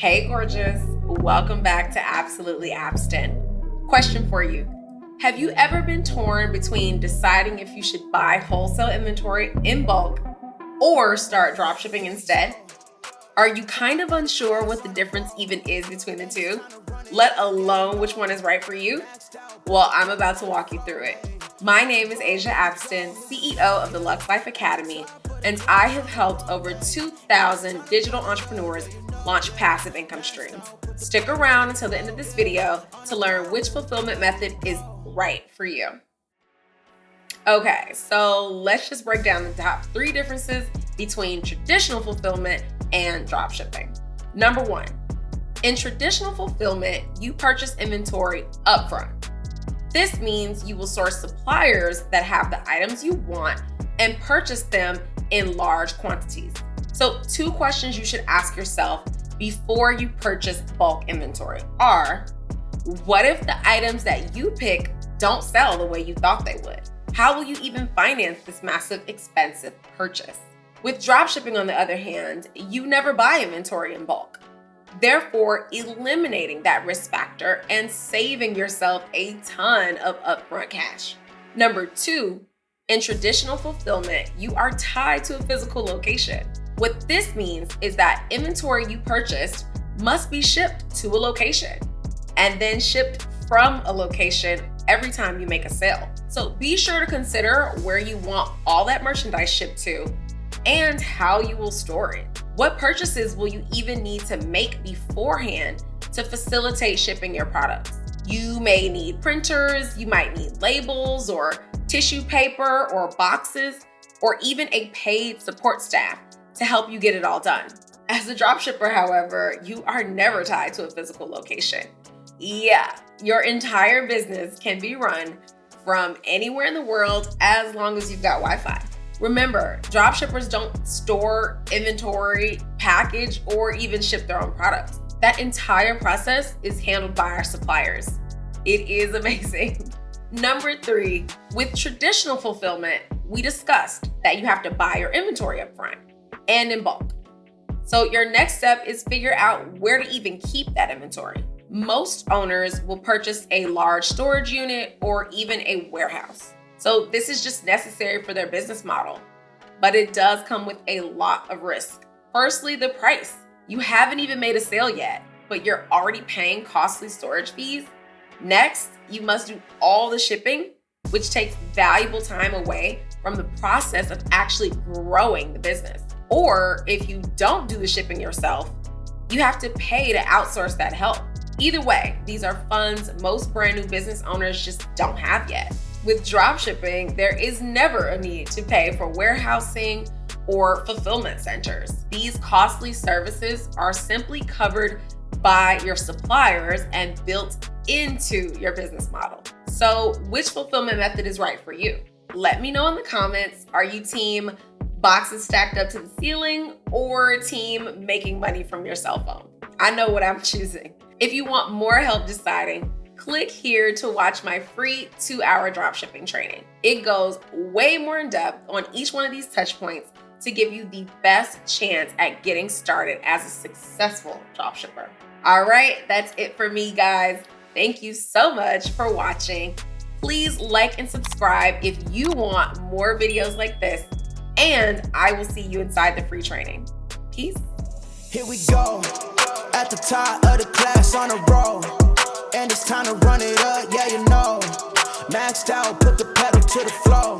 Hey gorgeous, welcome back to Absolutely Abston. Question for you. Have you ever been torn between deciding if you should buy wholesale inventory in bulk or start dropshipping instead? Are you kind of unsure what the difference even is between the two, let alone which one is right for you? Well, I'm about to walk you through it. My name is Asia Abston, CEO of the Luxe Life Academy, and I have helped over 2,000 digital entrepreneurs launch passive income streams. Stick around until the end of this video to learn which fulfillment method is right for you. Okay, so let's just break down the top 3 differences between traditional fulfillment and dropshipping. Number 1, in traditional fulfillment, you purchase inventory upfront. This means you will source suppliers that have the items you want and purchase them in large quantities. So 2 questions you should ask yourself before you purchase bulk inventory are, what if the items that you pick don't sell the way you thought they would? How will you even finance this massive, expensive purchase? With dropshipping, on the other hand, you never buy inventory in bulk, therefore eliminating that risk factor and saving yourself a ton of upfront cash. Number 2, in traditional fulfillment, you are tied to a physical location. What this means is that inventory you purchased must be shipped to a location and then shipped from a location every time you make a sale. So be sure to consider where you want all that merchandise shipped to and how you will store it. What purchases will you even need to make beforehand to facilitate shipping your products? You may need printers, you might need labels or tissue paper or boxes, or even a paid support staff to help you get it all done. As a dropshipper, however, you are never tied to a physical location. Yeah, your entire business can be run from anywhere in the world as long as you've got Wi-Fi. Remember, dropshippers don't store inventory, package, or even ship their own products. That entire process is handled by our suppliers. It is amazing. Number 3, with traditional fulfillment, we discussed that you have to buy your inventory up front and in bulk. So your next step is figure out where to even keep that inventory. Most owners will purchase a large storage unit or even a warehouse. So this is just necessary for their business model, but it does come with a lot of risk. Firstly, the price. You haven't even made a sale yet, but you're already paying costly storage fees. Next, you must do all the shipping, which takes valuable time away from the process of actually growing the business. Or if you don't do the shipping yourself, you have to pay to outsource that help. Either way, these are funds most brand new business owners just don't have yet. With dropshipping, there is never a need to pay for warehousing or fulfillment centers. These costly services are simply covered by your suppliers and built into your business model. So which fulfillment method is right for you? Let me know in the comments. Are you team boxes stacked up to the ceiling or team making money from your cell phone? I know what I'm choosing. If you want more help deciding, click here to watch my free 2-hour dropshipping training. It goes way more in depth on each one of these touch points to give you the best chance at getting started as a successful dropshipper. All right, that's it for me, guys. Thank you so much for watching. Please like and subscribe if you want more videos like this, and I will see you inside the free training. Peace. Here we go, at the top of the class on a roll, and it's time to run it up, yeah, you know. Maxed out, put the pedal to the floor.